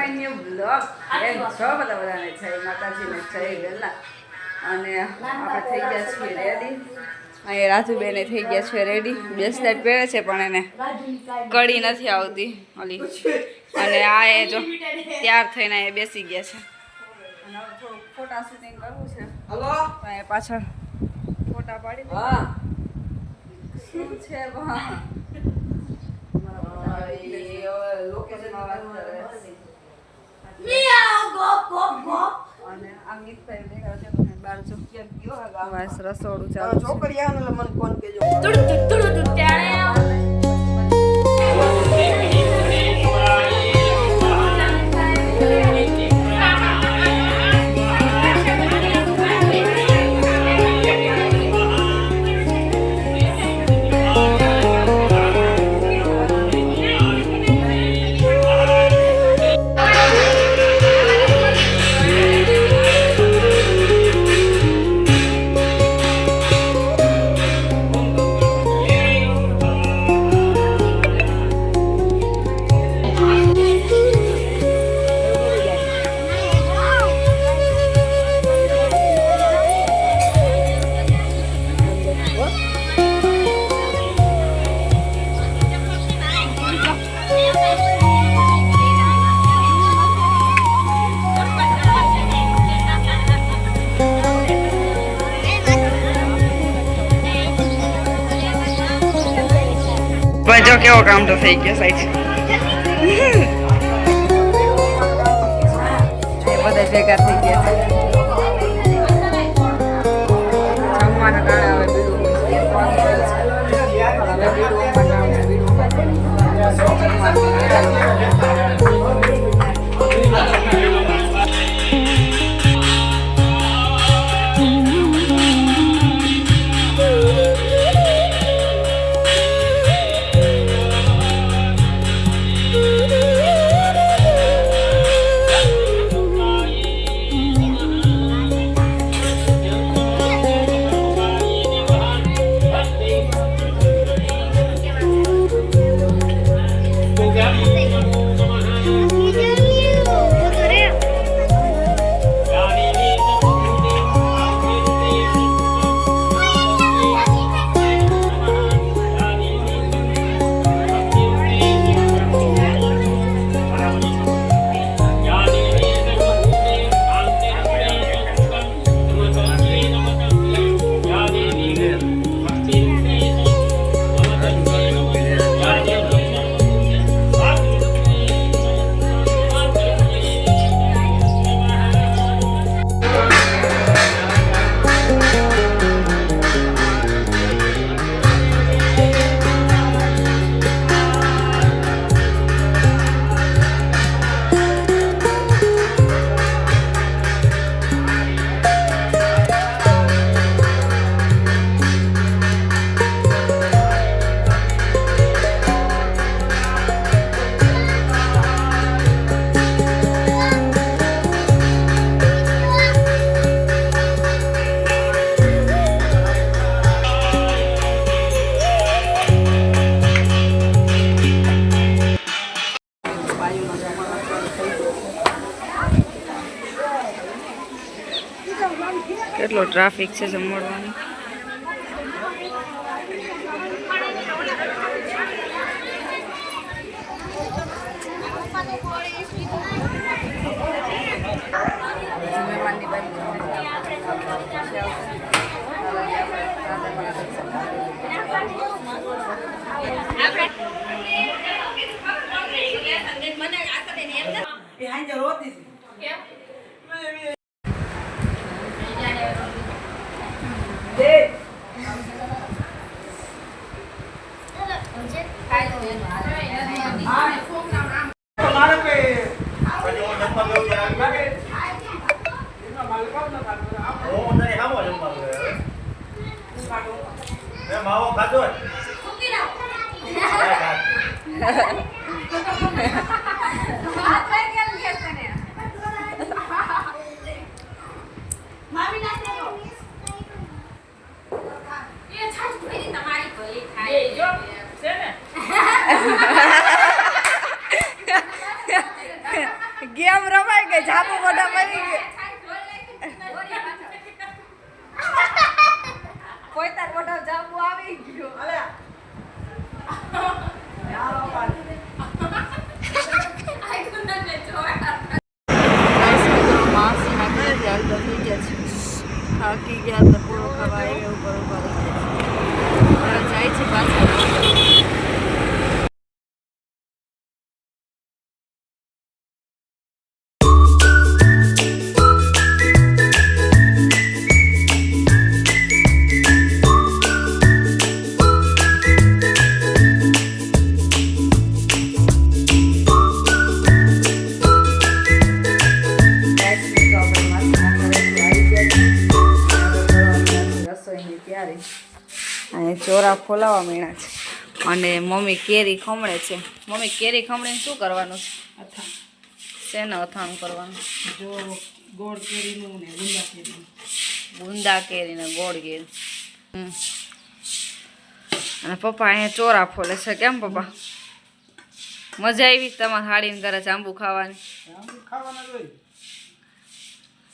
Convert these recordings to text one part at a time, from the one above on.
My new blog એમ છો બધાને જય માતાજીને જય વેલા અને આપણે થઈ ગયા છીએ રેડી અહીંયા રાજુબેને થઈ ગયા છે રેડી બ્રેસલેટ પહેરે છે પણ એને કડી નથી આવતી ઓલી અને આ એ જો તૈયાર થઈને એ બેસી ગયા છે અને હવે થોડું ફોટા શૂટિંગ કરવું છે હલો અહીંયા પાછળ ફોટા પાડી હા શું છે લોકેશનમાં વાત કરે અને આ મિતભાઈ દેખાડે છે તમે બાર જો બસ રસોડું ચાલુ છોકરી આવે એટલે મને ફોન કેજો જો કેવો કામ તો થઈ ગયો સાઈડ બધા ભેગા થઈ ગયા છે જમવાના ટાણે હવે બીડું કેટલો ટ્રાફિક છે જમવાનું માવો ખાધો કે જાંબુ મોઢા પડી કોઈ તાર મોઢા જાંબુ આવી ગયો થાકી ગયા તો પૂરો ખાવા આવ્યા ઉપર જાય છે પાછા અને ચોરા ફોલાવા મીણા છે અને મમ્મી કેરી ખમણે છે મમ્મી કેરી ખમણીને શું કરવાનું છે શેને અથાણું કરવાનું જો ગોળ કેરીનું ને ગુંદા કેરીનું ગુંદા કેરી ને ગોળ કેરી અને પપ્પા અહીંયા ચોરા ફોલે છે કેમ પપ્પા મજા આવી તમારે હાડીને ઘરે જાંબુ ખાવાની ખાવાના જોઈએ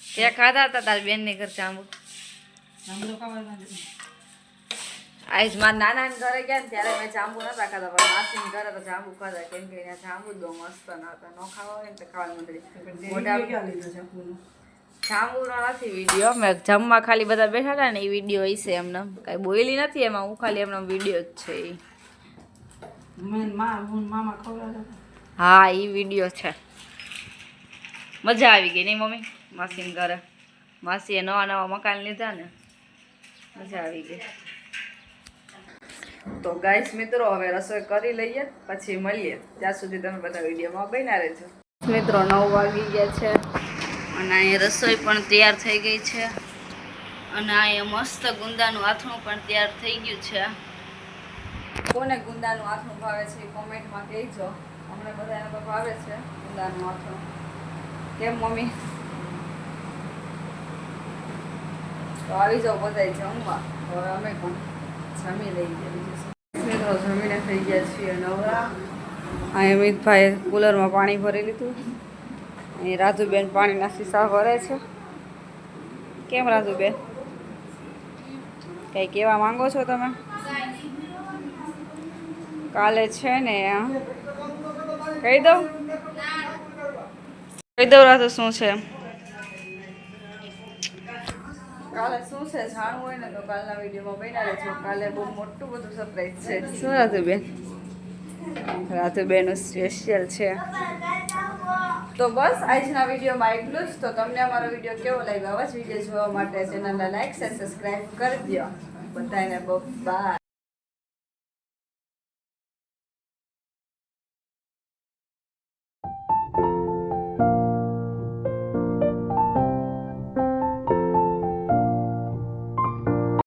ત્યાં ખાધા હતા તારી બેનની ઘર જાંબુ જાંબુ ખાવાના આજ મારા નાનાને ઘરે ગયા ને ત્યારે મેં જાંબુ નતા ખાધા પણ માસીને ઘરે તો જાંબુ ખાધા કેમ કે ત્યાં જાંબુ જ બહુ મસ્ત નતા ન ખાવા હોય ને તો ખાવાની મજા જાંબુનો નથી વિડીયો મેં જમવા ખાલી બધા બેઠા હતા ને એ વિડીયો હશે એમને કાંઈ બોલી નથી એમાં હું ખાલી એમનો વિડીયો જ છે એ મામા ખવડાવતા હા એ વિડીયો છે મજા આવી ગઈ નહીં મમ્મી માસીને ઘરે માસીએ નવા નવા મકાન લીધા ને મજા આવી ગઈ તો ગાઈસ મિત્રો હવે રસોઈ કરી લઈએ પછી મળીએ ત્યાં સુધી તમે બધા વિડીયોમાં બન્યા રહેજો મિત્રો 9 વાગી ગયા છે અને અહીંયા રસોઈ પણ તૈયાર થઈ ગઈ છે અને અહીંયા મસ્ત ગુંદાનું આથણું પણ તૈયાર થઈ ગયું છે કોને ગુંદાનું આથણું ભાવે છે એ કોમેન્ટમાં કહેજો અમને બધાને તો ભાવે છે ગુંદાનું આથણું કેમ મમ્મી તો આવી જાઓ બધા જમવા તો હવે અમે પણ જમી લઈ ગયા મિત્રો જમીને થઈ ગયા છીએ નવરા આ અમિતભાઈ કુલરમાં પાણી ભરી લીધું અહીં રાજુબેન પાણીના શીશા ભરે છે કેમ રાજુબેન કંઈ કહેવા માંગો છો તમે કાલે છે ને કહી દઉં રાજુ શું છે કાલે શું છે જાણવું હોય ને તો કાલના વિડીયોમાં બન્યા રહેજો કાલે બહુ મોટું બધું સરપ્રાઈઝ છે શું રાજુબેન રાજુબેનનું સ્પેશિયલ છે તો બસ આજના વિડીયોમાં એટલું જ તો તમને અમારો વિડીયો કેવો લાગ્યો આવા જ વિડીયો જોવા માટે ચેનલને લાઈક અને સબસ્ક્રાઈબ કરી દો બધાને બાય.